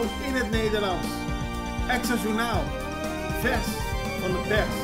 In het Nederlands. Extra Journaal. Vers van de pers.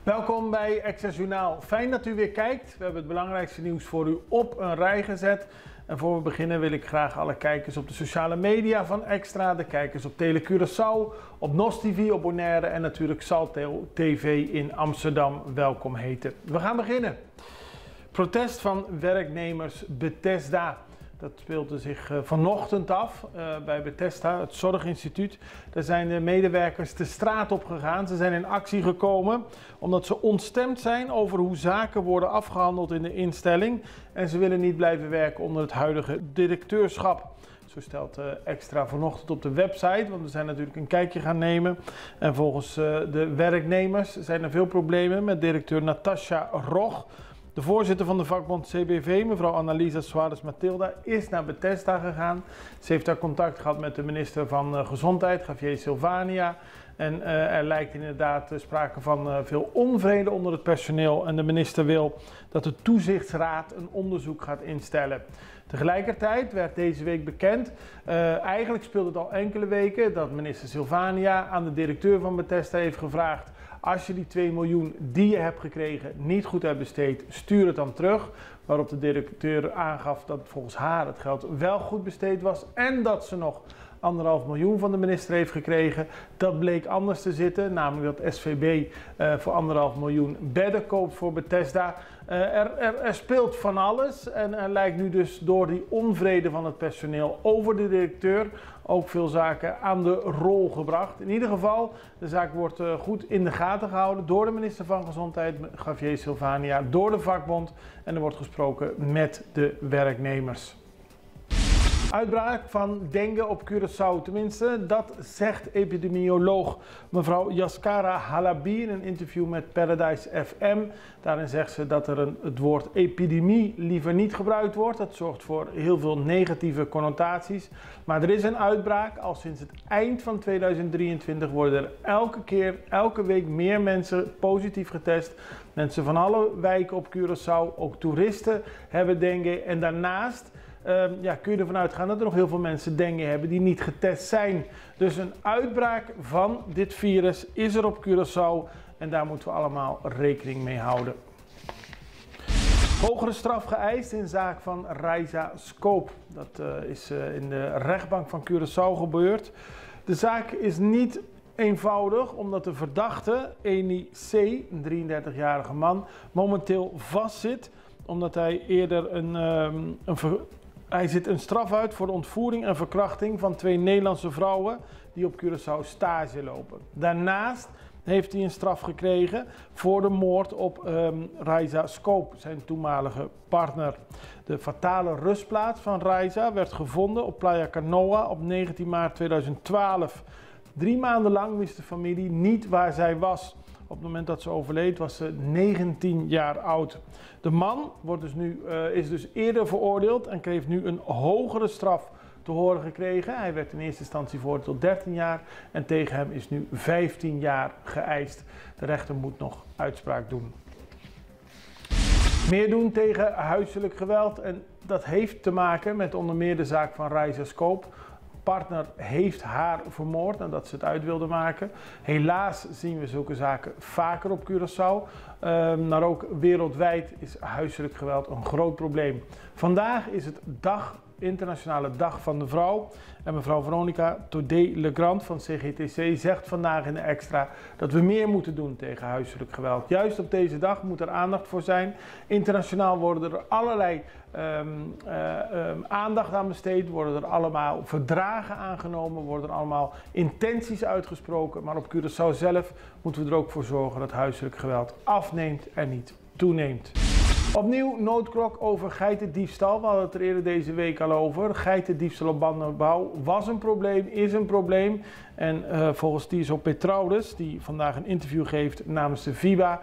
Welkom bij Extra Journaal. Fijn dat u weer kijkt. We hebben het belangrijkste nieuws voor u op een rij gezet. En voor we beginnen wil ik graag alle kijkers op de sociale media van Extra, de kijkers op Tele Curaçao, op NOS TV, op Bonaire en natuurlijk Salto TV in Amsterdam welkom heten. We gaan beginnen. Protest van werknemers Bethesda. Dat speelde zich vanochtend af bij Bethesda, het zorginstituut. Daar zijn de medewerkers de straat op gegaan. Ze zijn in actie gekomen omdat ze ontstemd zijn over hoe zaken worden afgehandeld in de instelling. En ze willen niet blijven werken onder het huidige directeurschap. Zo stelt Extra vanochtend op de website, want we zijn natuurlijk een kijkje gaan nemen. En volgens de werknemers zijn er veel problemen met directeur Natasha Rog. De voorzitter van de vakbond CBV, mevrouw Annalisa Suarez-Matilda, is naar Bethesda gegaan. Ze heeft daar contact gehad met de minister van Gezondheid, Javier Silvania. En er lijkt inderdaad sprake van veel onvrede onder het personeel. En de minister wil dat de toezichtsraad een onderzoek gaat instellen. Tegelijkertijd werd deze week bekend, eigenlijk speelde het al enkele weken, dat minister Silvania aan de directeur van Bethesda heeft gevraagd: als je die 2 miljoen die je hebt gekregen niet goed hebt besteed, stuur het dan terug. Waarop de directeur aangaf dat volgens haar het geld wel goed besteed was en dat ze nog 1,5 miljoen van de minister heeft gekregen. Dat bleek anders te zitten, namelijk dat SVB voor 1,5 miljoen bedden koopt voor Bethesda. Er speelt van alles en er lijkt nu dus door die onvrede van het personeel over de directeur ook veel zaken aan de rol gebracht. In ieder geval, de zaak wordt goed in de gaten gehouden door de minister van Gezondheid, Javier Silvania, door de vakbond en er wordt gesproken met de werknemers. Uitbraak van dengue op Curaçao, tenminste dat zegt epidemioloog mevrouw Yaskara Halabi in een interview met Paradise FM. Daarin zegt ze dat er het woord epidemie liever niet gebruikt wordt. Dat zorgt voor heel veel negatieve connotaties. Maar er is een uitbraak. Al sinds het eind van 2023 worden er elke week meer mensen positief getest. Mensen van alle wijken op Curaçao, ook toeristen, hebben dengue. En daarnaast kun je ervan uitgaan dat er nog heel veel mensen dengue hebben die niet getest zijn. Dus een uitbraak van dit virus is er op Curaçao en daar moeten we allemaal rekening mee houden. Hogere straf geëist in zaak van Raisa Scope. Dat is in de rechtbank van Curaçao gebeurd. De zaak is niet eenvoudig omdat de verdachte, Eni C., een 33-jarige man, momenteel vastzit omdat hij eerder Hij zit een straf uit voor de ontvoering en verkrachting van 2 Nederlandse vrouwen die op Curaçao stage lopen. Daarnaast heeft hij een straf gekregen voor de moord op Raisa Scope, zijn toenmalige partner. De fatale rustplaats van Raisa werd gevonden op Playa Canoa op 19 maart 2012. 3 maanden lang wist de familie niet waar zij was. Op het moment dat ze overleed was ze 19 jaar oud. De man is dus eerder veroordeeld en kreeg nu een hogere straf te horen gekregen. Hij werd in eerste instantie veroordeeld tot 13 jaar en tegen hem is nu 15 jaar geëist. De rechter moet nog uitspraak doen. Meer doen tegen huiselijk geweld en dat heeft te maken met onder meer de zaak van Raisa Scope. Partner heeft haar vermoord nadat ze het uit wilde maken. Helaas zien we zulke zaken vaker op Curaçao. Maar ook wereldwijd is huiselijk geweld een groot probleem. Vandaag is het Internationale Dag van de Vrouw. En mevrouw Veronica Todé-Legrand van CGTC zegt vandaag in de Extra dat we meer moeten doen tegen huiselijk geweld. Juist op deze dag moet er aandacht voor zijn. Internationaal worden er allerlei aandacht aan besteed, worden er allemaal verdragen aangenomen, worden er allemaal intenties uitgesproken. Maar op Curaçao zelf moeten we er ook voor zorgen dat huiselijk geweld afneemt en niet toeneemt. Opnieuw noodklok over geitendiefstal. We hadden het er eerder deze week al over. Geitendiefstal op Banderbouw was een probleem, is een probleem. En volgens Tirso Petraudus, die vandaag een interview geeft namens de VIBA,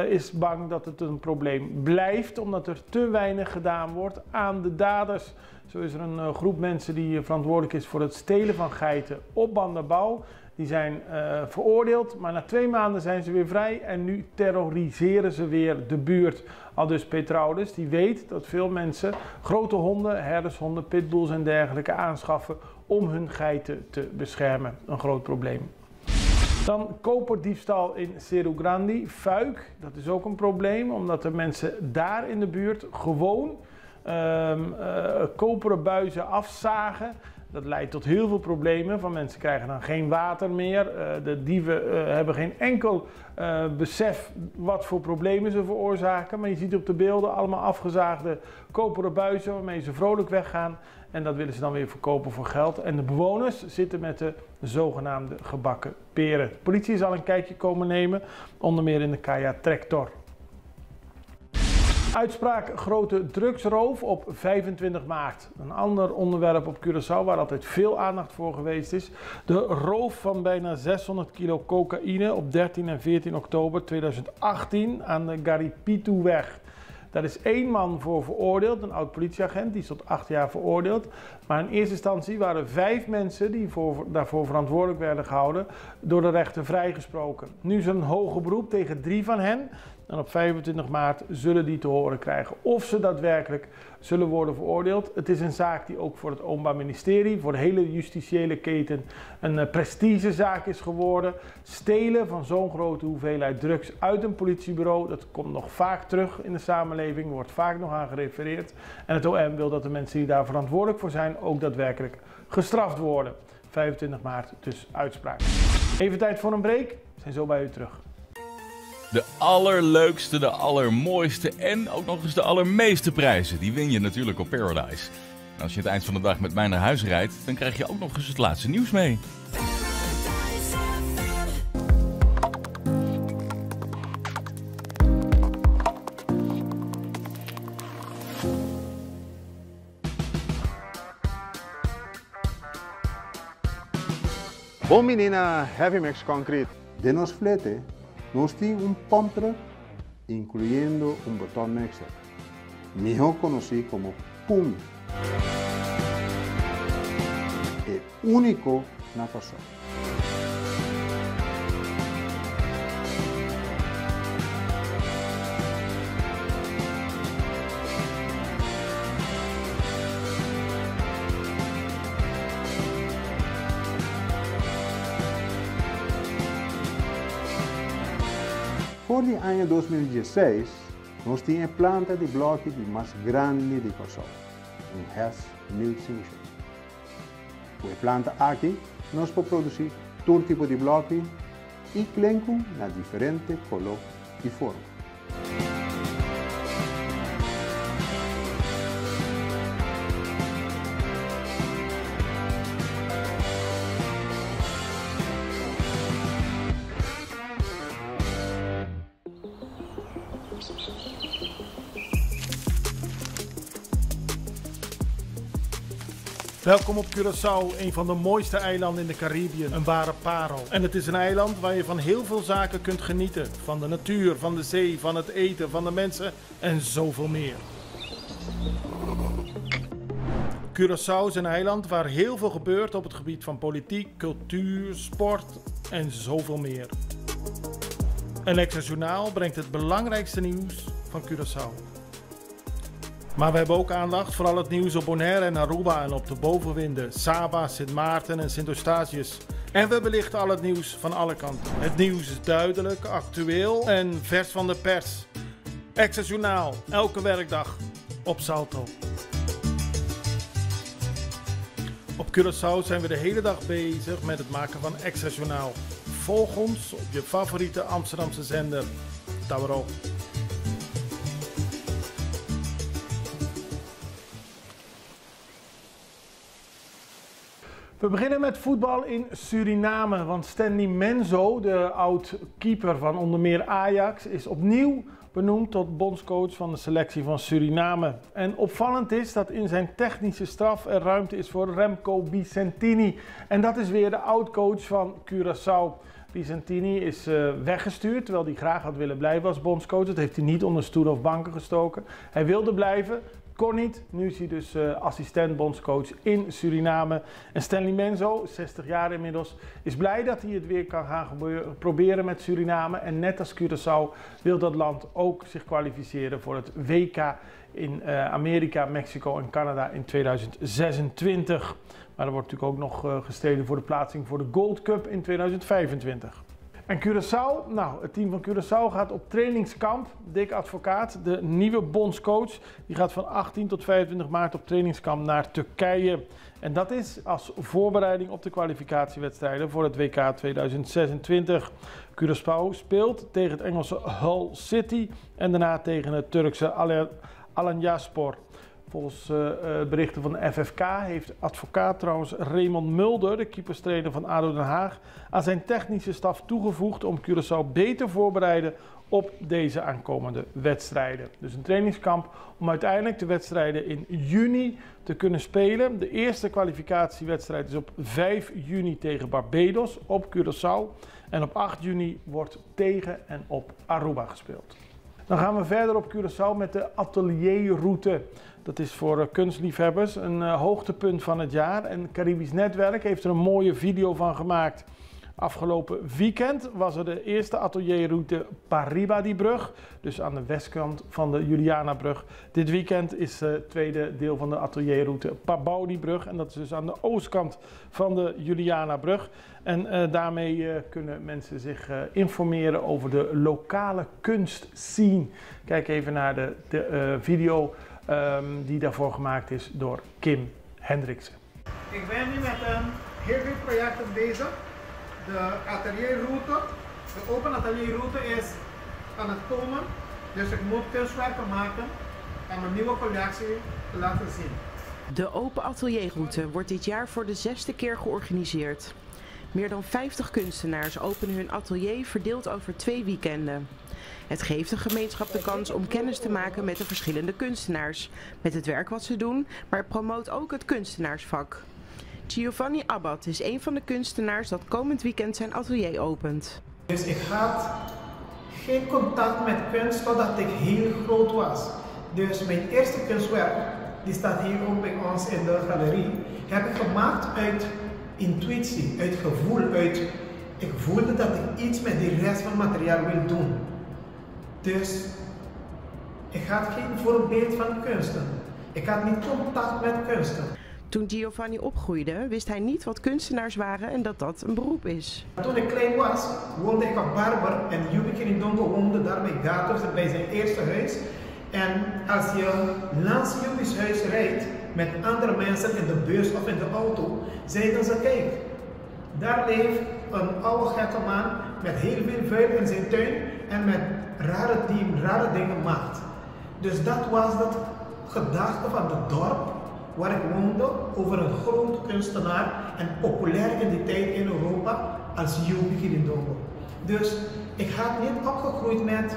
is bang dat het een probleem blijft, omdat er te weinig gedaan wordt aan de daders. Zo is er een groep mensen die verantwoordelijk is voor het stelen van geiten op Banderbouw. Die zijn veroordeeld, maar na 2 maanden zijn ze weer vrij en nu terroriseren ze weer de buurt. Aldus Petraudus, die weet dat veel mensen grote honden, herdershonden, pitbulls en dergelijke aanschaffen om hun geiten te beschermen. Een groot probleem. Dan koperdiefstal in Cerro Grande, fuik. Dat is ook een probleem, omdat de mensen daar in de buurt gewoon koperen buizen afzagen. Dat leidt tot heel veel problemen, van mensen krijgen dan geen water meer. De dieven hebben geen enkel besef wat voor problemen ze veroorzaken. Maar je ziet op de beelden allemaal afgezaagde koperen buizen waarmee ze vrolijk weggaan. En dat willen ze dan weer verkopen voor geld. En de bewoners zitten met de zogenaamde gebakken peren. De politie zal een kijkje komen nemen, onder meer in de Caia Tractor. Uitspraak grote drugsroof op 25 maart. Een ander onderwerp op Curaçao waar altijd veel aandacht voor geweest is. De roof van bijna 600 kilo cocaïne op 13 en 14 oktober 2018 aan de Garipituweg. Daar is 1 man voor veroordeeld, een oud politieagent, die is tot 8 jaar veroordeeld. Maar in eerste instantie waren 5 mensen die daarvoor verantwoordelijk werden gehouden door de rechter vrijgesproken. Nu is er een hoger beroep tegen 3 van hen. En op 25 maart zullen die te horen krijgen of ze daadwerkelijk zullen worden veroordeeld. Het is een zaak die ook voor het Openbaar Ministerie, voor de hele justitiële keten, een prestigezaak is geworden. Stelen van zo'n grote hoeveelheid drugs uit een politiebureau, dat komt nog vaak terug in de samenleving, wordt vaak nog aan gerefereerd. En het OM wil dat de mensen die daar verantwoordelijk voor zijn ook daadwerkelijk gestraft worden. 25 maart dus uitspraak. Even tijd voor een break, we zijn zo bij u terug. De allerleukste, de allermooiste en ook nog eens de allermeeste prijzen, die win je natuurlijk op Paradise. En als je het eind van de dag met mij naar huis rijdt, dan krijg je ook nog eens het laatste nieuws mee. Bom menina Heavy Max Concrete. De nos flete, nos tem pump truck, incluyendo botón mixer, mejor conocido como PUMI. Es único na Curaçao. Por el año 2016, nós tínhamos a planta de bloque mais grande de Curaçao, Hess 1500. Com a planta aqui, nós podemos produzir todo tipo de bloque e clenco na diferente color e forma. Welkom op Curaçao, een van de mooiste eilanden in de Caribië, een ware parel. En het is een eiland waar je van heel veel zaken kunt genieten. Van de natuur, van de zee, van het eten, van de mensen en zoveel meer. Curaçao is een eiland waar heel veel gebeurt op het gebied van politiek, cultuur, sport en zoveel meer. En Extra Journaal brengt het belangrijkste nieuws van Curaçao. Maar we hebben ook aandacht voor al het nieuws op Bonaire en Aruba en op de bovenwinden, Saba, Sint Maarten en Sint Eustatius. En we belichten al het nieuws van alle kanten. Het nieuws is duidelijk, actueel en vers van de pers. Extra Journaal, elke werkdag op Salto. Op Curaçao zijn we de hele dag bezig met het maken van Extra Journaal. Volg ons op je favoriete Amsterdamse zender, Tauro. We beginnen met voetbal in Suriname, want Stanley Menzo, de oud-keeper van onder meer Ajax, is opnieuw benoemd tot bondscoach van de selectie van Suriname. En opvallend is dat in zijn technische staf er ruimte is voor Remco Vicentini. En dat is weer de oud-coach van Curaçao. Vicentini is weggestuurd, terwijl hij graag had willen blijven als bondscoach. Dat heeft hij niet onder stoelen of banken gestoken. Hij wilde blijven, kon niet. Nu is hij dus assistent bondscoach in Suriname. En Stanley Menzo, 60 jaar inmiddels, is blij dat hij het weer kan gaan proberen met Suriname. En net als Curaçao wil dat land ook zich kwalificeren voor het WK in Amerika, Mexico en Canada in 2026. Maar er wordt natuurlijk ook nog gestreden voor de plaatsing voor de Gold Cup in 2025. En Curaçao, nou, het team van Curaçao gaat op trainingskamp. Dick Advocaat, de nieuwe bondscoach, die gaat van 18 tot 25 maart op trainingskamp naar Turkije. En dat is als voorbereiding op de kwalificatiewedstrijden voor het WK 2026. Curaçao speelt tegen het Engelse Hull City en daarna tegen het Turkse Alanyaspor. Volgens berichten van de FFK heeft advocaat trouwens Raymond Mulder, de keeperstrainer van ADO Den Haag, aan zijn technische staf toegevoegd om Curaçao beter voorbereiden op deze aankomende wedstrijden. Dus een trainingskamp om uiteindelijk de wedstrijden in juni te kunnen spelen. De eerste kwalificatiewedstrijd is op 5 juni tegen Barbados op Curaçao. En op 8 juni wordt tegen en op Aruba gespeeld. Dan gaan we verder op Curaçao met de atelierroute. Dat is voor kunstliefhebbers een hoogtepunt van het jaar. En Caribisch Netwerk heeft er een mooie video van gemaakt. Afgelopen weekend was er de eerste atelierroute Pariba-die-brug, dus aan de westkant van de Julianabrug. Dit weekend is het tweede deel van de atelierroute Pabau-die-brug en dat is dus aan de oostkant van de Julianabrug. En daarmee kunnen mensen zich informeren over de lokale kunstscene. Kijk even naar de video die daarvoor gemaakt is door Kim Hendriksen. Ik ben nu met een heel goed project bezig. De atelierroute, de open atelierroute is aan het komen. Dus ik moet kunstwerken maken en mijn nieuwe collectie laten zien. De open atelierroute wordt dit jaar voor de 6e keer georganiseerd. Meer dan 50 kunstenaars openen hun atelier verdeeld over 2 weekenden. Het geeft de gemeenschap de kans om kennis te maken met de verschillende kunstenaars, met het werk wat ze doen, maar het promoot ook het kunstenaarsvak. Giovanni Abad is een van de kunstenaars dat komend weekend zijn atelier opent. Dus ik had geen contact met kunst totdat ik heel groot was. Dus mijn eerste kunstwerk, die staat hier ook bij ons in de galerie, heb ik gemaakt uit intuïtie, uit gevoel, ik voelde dat ik iets met die rest van het materiaal wil doen. Dus ik had geen voorbeeld van kunsten. Ik had niet contact met kunsten. Toen Giovanni opgroeide, wist hij niet wat kunstenaars waren en dat dat een beroep is. Toen ik klein was, woonde ik op Barber en Yubi Kirindongo woonde daar bij Gatos bij zijn eerste huis. En als je langs Yubi's huis rijdt met andere mensen in de bus of in de auto, zeiden ze: kijk, daar leeft een oude gekke man met heel veel vuil in zijn tuin en met rare dingen maakt. Dus dat was het gedachte van het dorp waar ik woonde over een groot kunstenaar en populair in die tijd in Europa als Yubi Kirindongo. Dus ik had niet opgegroeid met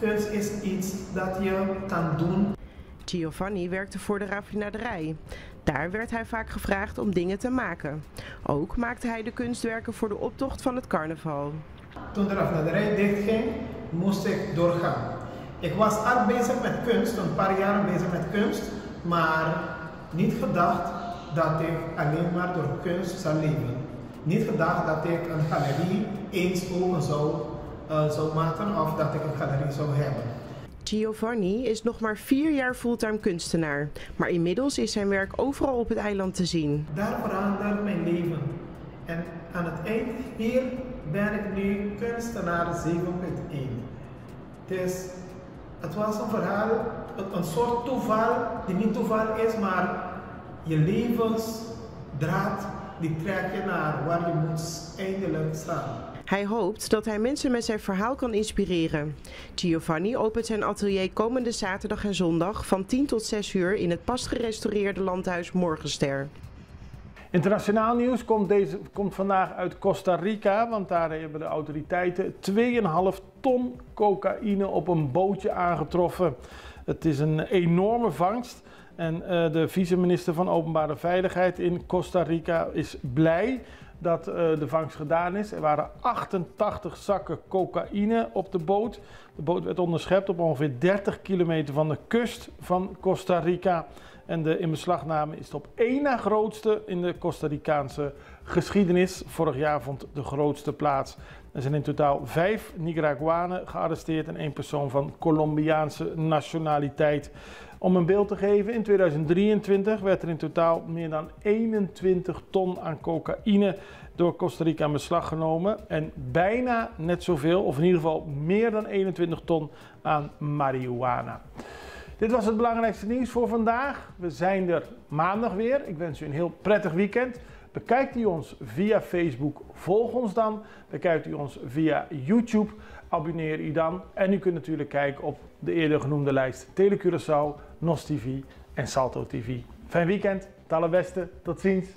kunst is iets dat je kan doen. Giovanni werkte voor de raffinaderij. Daar werd hij vaak gevraagd om dingen te maken. Ook maakte hij de kunstwerken voor de optocht van het carnaval. Toen de raffinaderij dichtging, moest ik doorgaan. Ik was al bezig met kunst, een paar jaren bezig met kunst, maar niet gedacht dat ik alleen maar door kunst zou leven. Niet gedacht dat ik een galerie eens open zou maken of dat ik een galerie zou hebben. Giovanni is nog maar 4 jaar fulltime kunstenaar, maar inmiddels is zijn werk overal op het eiland te zien. Daar verandert mijn leven. En aan het eind hier ben ik nu kunstenaar 7.1. Dus het was een verhaal, een soort toeval, die niet toeval is, maar je levensdraad, die trek je naar waar je moet eindelijk staan. Hij hoopt dat hij mensen met zijn verhaal kan inspireren. Giovanni opent zijn atelier komende zaterdag en zondag van 10 tot 6 uur in het pas gerestaureerde landhuis Morgenster. Internationaal nieuws komt vandaag uit Costa Rica, want daar hebben de autoriteiten 2,5 ton cocaïne op een bootje aangetroffen. Het is een enorme vangst en de vice-minister van Openbare Veiligheid in Costa Rica is blij dat de vangst gedaan is. Er waren 88 zakken cocaïne op de boot. De boot werd onderschept op ongeveer 30 kilometer van de kust van Costa Rica. En de inbeslagname is de op één na grootste in de Costa Ricaanse geschiedenis. Vorig jaar vond de grootste plaats. Er zijn in totaal 5 Nicaraguanen gearresteerd en 1 persoon van Colombiaanse nationaliteit. Om een beeld te geven, in 2023 werd er in totaal meer dan 21 ton aan cocaïne door Costa Rica in beslag genomen. En bijna net zoveel, of in ieder geval meer dan 21 ton aan marihuana. Dit was het belangrijkste nieuws voor vandaag. We zijn er maandag weer. Ik wens u een heel prettig weekend. Bekijkt u ons via Facebook, volg ons dan. Bekijkt u ons via YouTube, abonneer u dan. En u kunt natuurlijk kijken op de eerder genoemde lijst Tele Curaçao, NOS TV en Salto TV. Fijn weekend, het allerbeste, tot ziens.